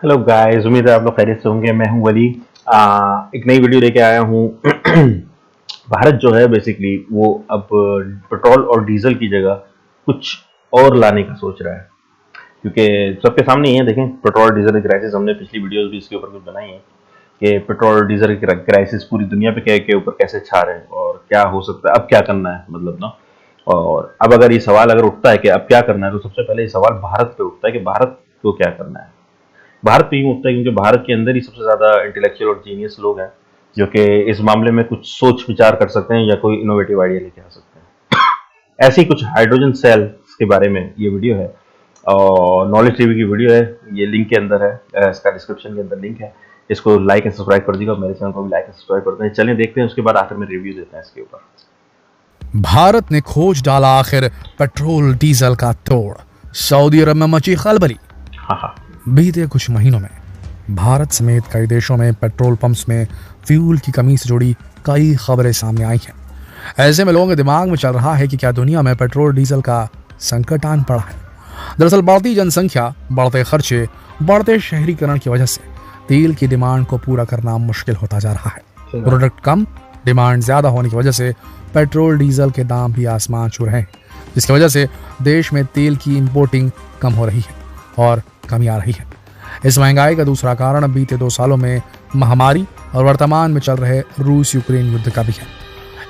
Hello guys, उम्मीद है आप लोग खैरियत से होंगे। मैं हूं वली। एक नई वीडियो लेके आया हूं। भारत जो है बेसिकली वो अब पेट्रोल और डीजल की जगह कुछ और लाने का सोच रहा है, क्योंकि सबके सामने ही है। देखें, पेट्रोल डीजल की क्राइसिस, हमने पिछली वीडियोस भी इसके ऊपर कुछ बनाई है कि पेट्रोल डीजल की क्राइसिस पूरी दुनिया पे के ऊपर कैसे छा रहे हैं और क्या हो सकता है, अब क्या करना है, मतलब ना। और अब अगर ये सवाल अगर उठता है कि अब क्या करना है, तो सबसे पहले ये सवाल भारत पे उठता है कि भारत को क्या करना है। भारत पे ही उठता है क्योंकि भारत के अंदर ही सबसे ज़्यादा इंटेलेक्चुअल और जीनियस लोग हैं जो कि इस मामले में कुछ सोच विचार कर सकते हैं या कोई इनोवेटिव आइडिया लेके आ सकते हैं। ऐसे ही कुछ हाइड्रोजन सेल्स के बारे में ये वीडियो है और नॉलेज टीवी की वीडियो है। ये लिंक के अंदर है, इसका डिस्क्रिप्शन के अंदर लिंक है। इसको लाइक एंड सब्सक्राइब कर दीजिएगा, मेरे चैनल को भी लाइक एंड सब्सक्राइब कर दें। चलें देखते हैं, उसके बाद आखिर में रिव्यू देते हैं इसके ऊपर। भारत ने खोज डाला आखिर पेट्रोल डीजल का तोड़, सऊदी अरब में मची खलबली। हाँ। बीते कुछ महीनों में भारत समेत कई देशों में पेट्रोल पंप्स में फ्यूल की कमी से जुड़ी कई खबरें सामने आई हैं। ऐसे में लोगों के दिमाग में चल रहा है कि क्या दुनिया में पेट्रोल डीजल का संकट आन पड़ा है। दरअसल बढ़ती जनसंख्या, बढ़ते खर्चे, बढ़ते शहरीकरण की वजह से तेल की डिमांड को पूरा करना मुश्किल होता जा रहा है। प्रोडक्ट कम, डिमांड ज्यादा होने की वजह से पेट्रोल डीजल के दाम भी आसमान छू रहे हैं, जिसकी वजह से देश में तेल की इंपोर्टिंग कम हो रही है और कमी आ रही है। इस महंगाई का दूसरा कारण बीते 2 सालों में महामारी और वर्तमान में चल रहे रूस यूक्रेन युद्ध का भी है।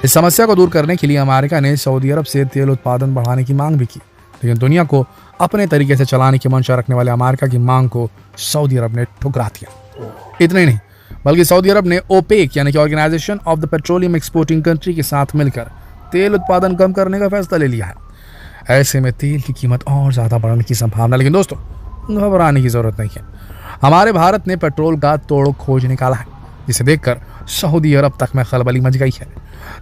इस समस्या को दूर करने के लिए अमेरिका ने सऊदी अरब से तेल उत्पादन बढ़ाने की मांग भी की, लेकिन दुनिया को अपने तरीके से चलाने की मंशा रखने वाले अमेरिका की मांग को सऊदी अरब ने ठुकरा दिया। इतना ही नहीं, बल्कि सऊदी अरब ने ओपेक यानी कि organisation of the petroleum exporting country के साथ मिलकर तेल उत्पादन कम करने का फैसला ले लिया है। ऐसे में तेल की कीमत और ज्यादा बढ़ने की संभावना। लेकिन दोस्तों, घबराने की जरूरत नहीं है। हमारे भारत ने पेट्रोल का तोड़ खोज निकाला है, जिसे देखकर सऊदी अरब तक में खलबली मच गई है।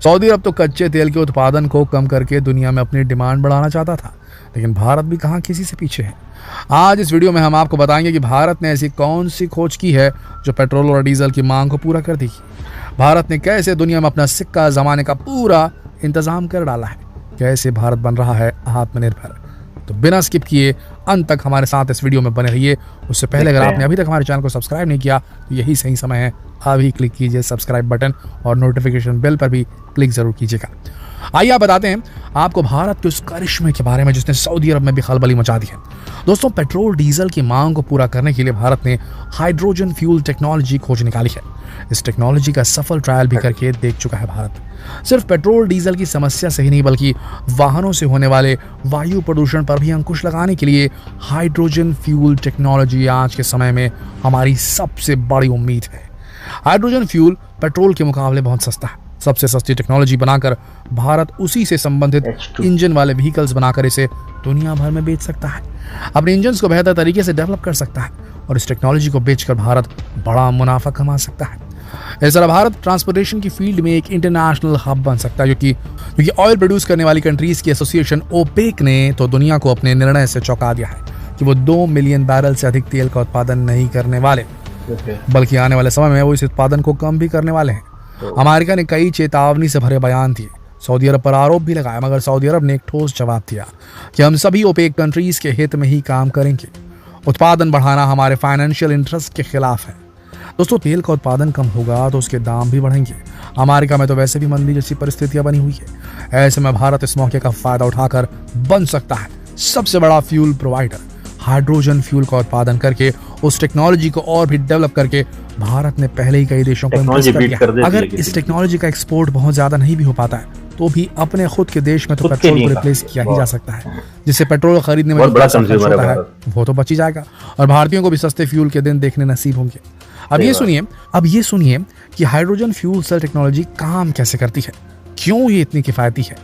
सऊदी अरब तो कच्चे तेल के उत्पादन को कम करके दुनिया में अपनी डिमांड बढ़ाना चाहता था, लेकिन भारत भी कहां किसी से पीछे है। आज इस वीडियो में हम आपको बताएंगे कि भारत ने ऐसी कौन सी खोज की है जो पेट्रोल और डीजल की मांग को पूरा कर देगी। भारत ने कैसे दुनिया में अपना सिक्का जमाने का पूरा इंतजाम कर डाला है। कैसे भारत बन रहा है आत्मनिर्भर। तो बिना स्किप किए अंत तक हमारे साथ इस वीडियो में बने रहिए। उससे पहले अगर आपने अभी तक हमारे चैनल को सब्सक्राइब नहीं किया तो यही सही समय है, अभी क्लिक कीजिए सब्सक्राइब बटन और नोटिफिकेशन बेल पर भी क्लिक जरूर कीजिएगा। आइए आप बताते हैं आपको भारत के उस करिश्मे के बारे में जिसने सऊदी अरब में भी खलबली मचा दी है। दोस्तों, पेट्रोल डीजल की मांग को पूरा करने के लिए भारत ने हाइड्रोजन फ्यूल टेक्नोलॉजी खोज निकाली है। इस टेक्नोलॉजी का सफल ट्रायल भी करके देख चुका है भारत। सिर्फ पेट्रोल डीजल की समस्या से ही नहीं, बल्कि वाहनों से होने वाले वायु प्रदूषण पर भी अंकुश लगाने के लिए हाइड्रोजन फ्यूल टेक्नोलॉजी आज के समय में हमारी सबसे बड़ी उम्मीद है। हाइड्रोजन फ्यूल पेट्रोल के मुकाबले बहुत सस्ता है। सबसे सस्ती टेक्नोलॉजी बनाकर भारत उसी से संबंधित इंजन वाले व्हीकल्स बनाकर इसे दुनिया भर में बेच सकता है, अपने इंजन को बेहतर तरीके से डेवलप कर सकता है और इस टेक्नोलॉजी को बेचकर भारत बड़ा मुनाफा कमा सकता है। इस तरह भारत ट्रांसपोर्टेशन की फील्ड में एक इंटरनेशनल हब बन सकता है, क्योंकि ऑयल प्रोड्यूस करने वाली कंट्रीज की एसोसिएशन ओपेक ने तो दुनिया को अपने निर्णय से चौंका दिया है कि वो 2 मिलियन बैरल से अधिक तेल का उत्पादन नहीं करने वाले, बल्कि आने वाले समय में वो इस उत्पादन को कम भी करने वाले हैं। अमेरिका ने कई चेतावनी से भरे बयान दिए, सऊदी अरब पर आरोप भी लगाया, मगर सऊदी अरब ने एक ठोस जवाब दिया कि हम सभी ओपेक कंट्रीज के हित में ही काम करेंगे। उत्पादन बढ़ाना हमारे फाइनेंशियल इंटरेस्ट के खिलाफ है। दोस्तों, तेल का उत्पादन कम होगा तो उसके दाम भी बढ़ेंगे। अमेरिका में तो वैसे भी मंदी जैसी परिस्थितियां बनी हुई है। ऐसे में भारत इस मौके का फायदा उठाकर बन सकता है सबसे बड़ा फ्यूल प्रोवाइडर। हाइड्रोजन फ्यूल का उत्पादन करके उस टेक्नोलॉजी को और भी डेवलप करके भारत ने पहले ही कई देशों को इम्प्रेस कर दिया। अगर इस टेक्नोलॉजी का एक्सपोर्ट बहुत ज्यादा नहीं भी हो पाता है तो भी अपने खुद के देश में तो पेट्रोल को रिप्लेस किया ही जा सकता है, जिससे पेट्रोल खरीदने में बड़ा खर्च होता है वो तो बच ही जाएगा और भारतीयों को भी सस्ते फ्यूल के दिन देखने नसीब होंगे। अब ये सुनिए कि हाइड्रोजन फ्यूल सेल टेक्नोलॉजी काम कैसे करती है, क्यों ये इतनी किफायती है।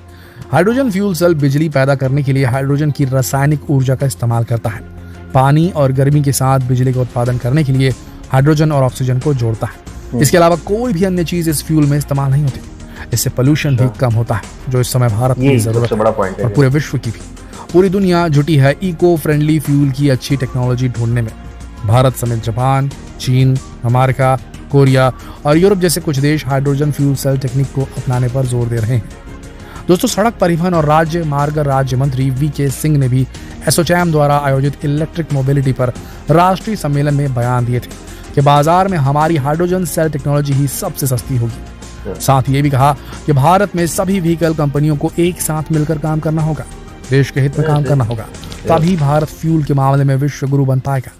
हाइड्रोजन फ्यूल सेल बिजली पैदा करने के लिए हाइड्रोजन की रासायनिक ऊर्जा का इस्तेमाल करता है। पानी और गर्मी के साथ बिजली का उत्पादन करने के लिए हाइड्रोजन और ऑक्सीजन को जोड़ता है। इसके अलावा कोई भी अन्य चीज इस फ्यूल में इस्तेमाल नहीं होती। इससे पोल्यूशन भी कम होता है, जो इस समय भारत की जरूरत है और पूरे विश्व की भी। पूरी दुनिया जुटी है इको फ्रेंडली फ्यूल की अच्छी टेक्नोलॉजी ढूंढने में। भारत समेत जापान, चीन, अमेरिका, कोरिया और यूरोप जैसे कुछ देश हाइड्रोजन फ्यूल सेल टेक्निक को अपनाने पर जोर दे रहे हैं। दोस्तों, सड़क परिवहन और राज्य मार्ग राज्य मंत्री वीके सिंह ने भी एसोचैम द्वारा आयोजित इलेक्ट्रिक मोबिलिटी पर राष्ट्रीय सम्मेलन में बयान दिए थे कि बाजार में हमारी हाइड्रोजन सेल टेक्नोलॉजी ही सबसे सस्ती होगी। साथ ही ये भी कहा कि भारत में सभी व्हीकल कंपनियों को एक साथ मिलकर काम करना होगा, देश के हित में काम करना होगा, तभी भारत फ्यूल के मामले में विश्व गुरु बन पाएगा।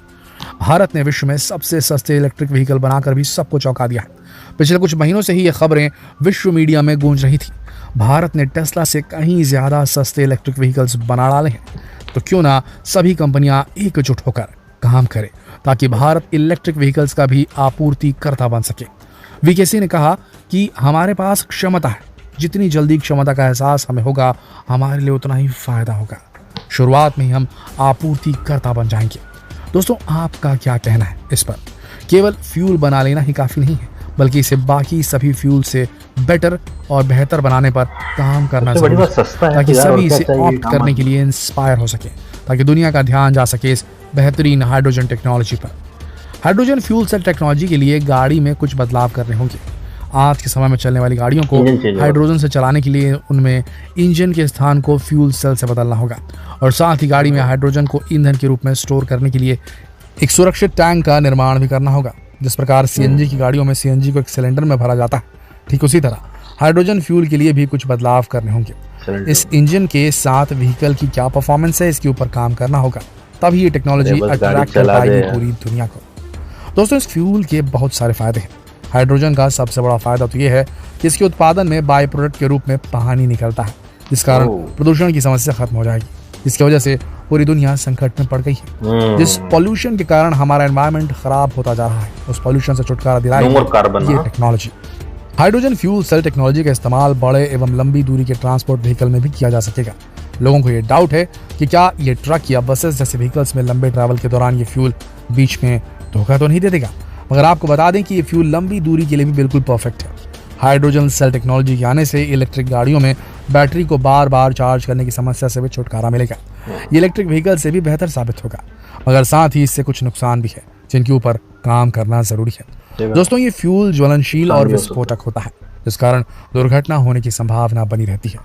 भारत ने विश्व में सबसे सस्ते इलेक्ट्रिक व्हीकल बनाकर भी सबको चौंका दिया है। पिछले कुछ महीनों से ही ये खबरें विश्व मीडिया में गूंज रही थी। भारत ने टेस्ला से कहीं ज्यादा सस्ते इलेक्ट्रिक व्हीकल्स बना डाले हैं, तो क्यों ना सभी कंपनियां एकजुट होकर काम करें ताकि भारत इलेक्ट्रिक व्हीकल्स का भी आपूर्तिकर्ता बन सके। वीकेसी ने कहा कि हमारे पास क्षमता है, जितनी जल्दी क्षमता का एहसास हमें होगा, हमारे लिए उतना ही फायदा होगा। शुरुआत में ही हम आपूर्तिकर्ता बन जाएंगे। दोस्तों, आपका क्या कहना है इस पर? केवल फ्यूल बना लेना ही काफी नहीं है, बल्कि इसे बाकी सभी फ्यूल से बेटर और बेहतर बनाने पर काम करना जरूरी है, ताकि सभी इसे ऑप्ट करने के लिए इंस्पायर हो सके, ताकि दुनिया का ध्यान जा सके इस बेहतरीन हाइड्रोजन टेक्नोलॉजी पर। हाइड्रोजन फ्यूल सेल टेक्नोलॉजी के लिए गाड़ी में कुछ बदलाव करने होंगे। आज के समय में चलने वाली गाड़ियों को हाइड्रोजन से चलाने के लिए उनमें इंजन के स्थान को फ्यूल सेल से बदलना होगा, और साथ ही गाड़ी में हाइड्रोजन को ईंधन के रूप में स्टोर करने के लिए एक सुरक्षित टैंक का निर्माण भी करना होगा। जिस प्रकार सीएनजी की गाड़ियों में सीएनजी को एक सिलेंडर में भरा जाता है, ठीक उसी तरह हाइड्रोजन फ्यूल के लिए भी कुछ बदलाव करने होंगे। इस इंजन के साथ व्हीकल की क्या परफॉर्मेंस है, इसके ऊपर काम करना होगा, तभी ये टेक्नोलॉजी अट्रैक्ट कर पाएगी पूरी दुनिया को। दोस्तों, इस फ्यूल के बहुत सारे फायदे हैं। हाइड्रोजन का सबसे बड़ा फायदा तो ये है कि इसके उत्पादन में बाय प्रोडक्ट के रूप में पानी निकलता है, जिस कारण प्रदूषण की समस्या खत्म हो जाएगी, जिसकी वजह से पूरी दुनिया संकट में पड़ गई है। जिस पॉल्यूशन के कारण हमारा एनवायरनमेंट खराब होता जा रहा है, उस पॉल्यूशन से छुटकारा दिलाएगी ये technology. Hydrogen fuel cell technology का इस्तेमाल बड़े एवं लंबी दूरी के ट्रांसपोर्ट व्हीकल में भी किया जा सकेगा। लोगों को ये डाउट है कि क्या ये ट्रक या बसेस जैसे व्हीकल्स में लंबे ट्रैवल के दौरान ये फ्यूल बीच में धोखा तो नहीं दे देगा, मगर आपको बता दें कि ये फ्यूल लंबी दूरी के लिए भी बिल्कुल परफेक्ट है। हाइड्रोजन सेल टेक्नोलॉजी के आने से इलेक्ट्रिक गाड़ियों में बैटरी को बार बार चार्ज करने की समस्या से भी छुटकारा मिलेगा। ये इलेक्ट्रिक व्हीकल से भी बेहतर साबित होगा, मगर साथ ही इससे कुछ नुकसान भी है जिनके ऊपर काम करना जरूरी है। दोस्तों, ये फ्यूल ज्वलनशील और विस्फोटक होता है, जिस कारण दुर्घटना होने की संभावना बनी रहती है।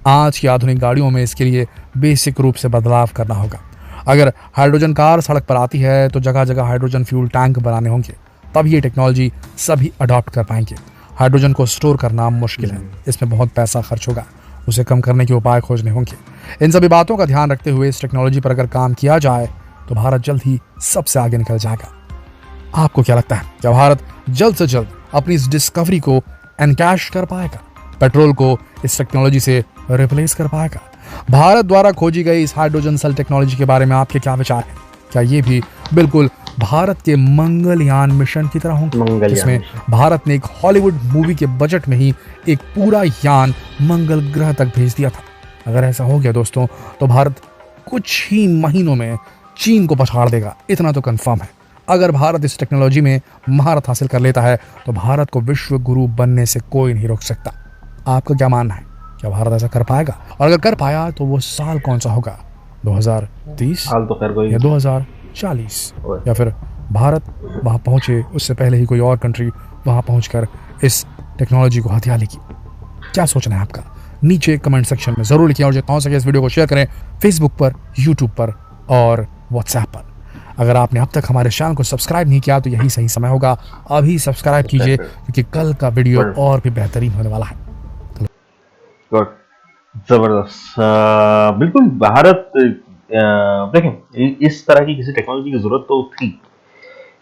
आज की आधुनिक गाड़ियों में इसके लिए बेसिक रूप से बदलाव करना होगा। अगर हाइड्रोजन कार सड़क पर आती है तो जगह जगह हाइड्रोजन फ्यूल टैंक बनाने होंगे, तब ये टेक्नोलॉजी सभी अडॉप्ट कर पाएंगे। हाइड्रोजन को स्टोर करना मुश्किल है, इसमें बहुत पैसा खर्च होगा, उसे कम करने के उपाय खोजने होंगे। इन सभी बातों का ध्यान रखते हुए इस टेक्नोलॉजी पर अगर काम किया जाए तो भारत जल्द ही सबसे आगे निकल जाएगा। आपको क्या लगता है, क्या भारत जल्द से जल्द अपनी इस डिस्कवरी को एनकैश कर पाएगा, पेट्रोल को इस टेक्नोलॉजी से रिप्लेस कर पाएगा? भारत द्वारा खोजी गई इस हाइड्रोजन सेल टेक्नोलॉजी के बारे में आपके क्या विचार हैं? क्या ये भी बिल्कुल भारत के मंगलयान मिशन की तरह होंगे, जिसमें भारत ने एक हॉलीवुड मूवी के बजट में ही एक पूरा यान मंगल ग्रह तक भेज दिया था? अगर ऐसा हो गया दोस्तों, तो भारत कुछ ही महीनों में चीन को पछाड़ देगा, इतना तो कंफर्म है। अगर भारत इस टेक्नोलॉजी में महारत हासिल कर लेता है तो भारत को विश्व गुरु बनने से कोई नहीं रोक सकता। आपका क्या मानना है, क्या भारत ऐसा कर पाएगा? और अगर कर पाया तो वो साल कौन सा होगा? 2030 हाल तो खैर कोई या 2040, या फिर भारत वहां पहुंचे उससे पहले ही कोई और कंट्री वहां पहुंचकर इस टेक्नोलॉजी को हथिया लेगी? क्या सोचना है आपका? नीचे कमेंट सेक्शन में जरूर लिखिए, और जितना हो सके इस वीडियो को शेयर करें फेसबुक पर, यूट्यूब पर और व्हाट्सएप पर। अगर आपने अब तक हमारे चैनल को सब्सक्राइब नहीं किया तो यही सही समय होगा, अभी सब्सक्राइब कीजिए, क्योंकि कल का वीडियो और भी बेहतरीन होने वाला है। जबरदस्त। बिल्कुल, भारत देखें, इस तरह की किसी टेक्नोलॉजी की जरूरत तो थी,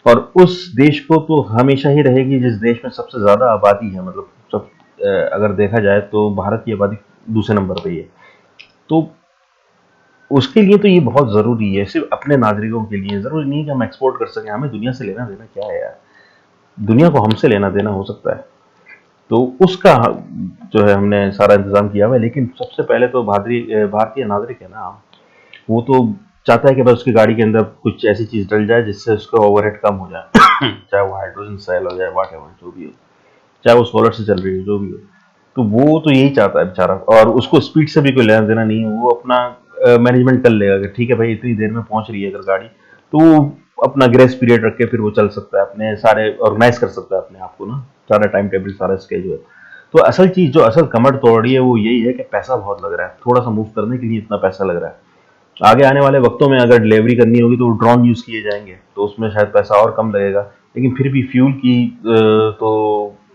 और उस देश को तो हमेशा ही रहेगी जिस देश में सबसे ज्यादा आबादी है। मतलब सब अगर देखा जाए तो भारत की आबादी दूसरे नंबर पे ही है, तो उसके लिए तो ये बहुत ज़रूरी है। सिर्फ अपने नागरिकों के लिए ज़रूरी नहीं कि हम एक्सपोर्ट कर सकें, हमें दुनिया से लेना देना क्या है यार, दुनिया को हमसे लेना देना हो सकता है। तो उसका जो है हमने सारा इंतज़ाम किया हुआ है, लेकिन सबसे पहले तो भारतीय नागरिक है ना, वो तो चाहता है कि बस उसकी गाड़ी के अंदर कुछ ऐसी चीज़ डल जाए जिससे उसका ओवरहेड कम हो जाए चाहे वो हाइड्रोजन सेल हो जाए, व्हाटएवर जो भी हो, चाहे वो सोलर से चल रही हो, जो भी हो, तो वो तो यही चाहता है बेचारा। और उसको स्पीड से भी कोई लेना देना नहीं है, वो अपना मैनेजमेंट कर लेगा कि ठीक है भाई, इतनी देर में पहुंच रही है अगर गाड़ी, तो वो अपना ग्रेस पीरियड रख के फिर वो चल सकता है, अपने सारे ऑर्गेनाइज कर सकता है अपने आप को ना, सारा टाइम टेबल, सारा स्केड्यूल। तो असल चीज़ जो असल कमर तोड़ रही है वो यही है कि पैसा बहुत लग रहा है, थोड़ा सा मूव करने के लिए इतना पैसा लग रहा है। आगे आने वाले वक्तों में अगर डिलीवरी करनी होगी तो ड्रोन यूज़ किए जाएंगे, तो उसमें शायद पैसा और कम लगेगा, लेकिन फिर भी फ्यूल की तो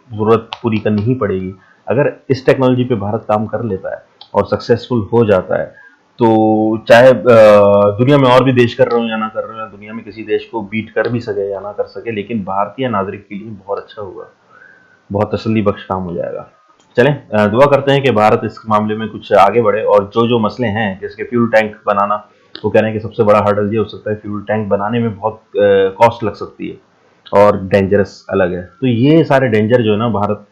ज़रूरत पूरी करनी ही पड़ेगी। अगर इस टेक्नोलॉजी पे भारत काम कर लेता है और सक्सेसफुल हो जाता है, तो चाहे दुनिया में और भी देश कर रहे हो या ना कर रहे हो, या दुनिया में किसी देश को बीट कर भी सके या ना कर सके, लेकिन भारतीय नागरिक के लिए बहुत अच्छा होगा, बहुत तसल्ली बख्श काम हो जाएगा। चलें, दुआ करते हैं कि भारत इस मामले में कुछ आगे बढ़े, और जो जो मसले हैं जैसे फ्यूल टैंक बनाना, वो कह रहे हैं कि सबसे बड़ा हर्डल ये हो सकता है फ्यूल टैंक बनाने में बहुत कॉस्ट लग सकती है और डेंजरस अलग है। तो ये सारे डेंजर जो है ना भारत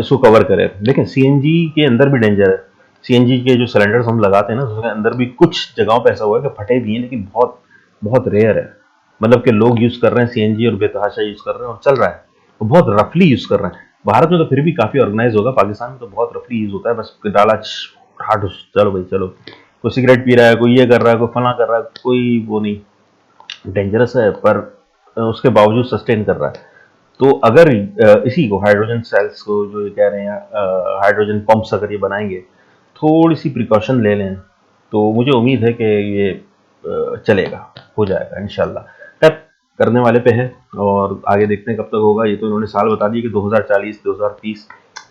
इसको कवर करे। लेकिन सीएनजी के अंदर भी डेंजर है। सीएनजी के जो सिलेंडर्स हम लगाते हैं ना, उसके अंदर भी कुछ जगहों पे ऐसा हुआ है कि फटे भी हैं, लेकिन बहुत बहुत रेयर है। मतलब कि लोग यूज़ कर रहे हैं सीएनजी और बेतहाशा यूज़ कर रहे हैं और चल रहा है, वो बहुत रफली यूज़ कर रहे हैं। भारत में तो फिर भी काफ़ी ऑर्गेनाइज होगा, पाकिस्तान में तो बहुत रफली यूज़ होता है, बस डाला हाट, चलो भाई चलो। कोई सिगरेट पी रहा है, कोई ये कर रहा है, कोई फला कर रहा है, कोई वो नहीं, डेंजरस है पर उसके बावजूद सस्टेन कर रहा है। तो अगर इसी को हाइड्रोजन सेल्स को जो ये कह रहे हैं, हाइड्रोजन पंप्स अगर ये बनाएंगे, थोड़ी सी प्रिकॉशन ले लें, तो मुझे उम्मीद है कि ये चलेगा, हो जाएगा इंशाल्लाह। खैर, करने वाले पे है और आगे देखते हैं कब तक होगा। ये तो इन्होंने साल बता दिए कि 2040 2030,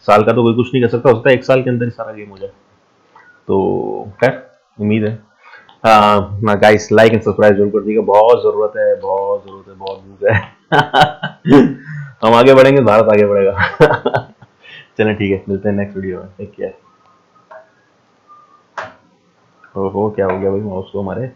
साल का तो कोई कुछ नहीं कर सकता, हो सकता है एक साल के अंदर ही सारा गेम हो जाए। तो खैर, उम्मीद है। हाँ गाइस, लाइक एंड सब्सक्राइब जरूर कर दीजिएगा, बहुत ज़रूरत है, बहुत ज़रूरत है, बहुत भूख है। हम आगे बढ़ेंगे, भारत आगे बढ़ेगा। चलें ठीक है, मिलते हैं नेक्स्ट वीडियो में, टेक केयर। हो क्या हो गया भाई माउस को हमारे।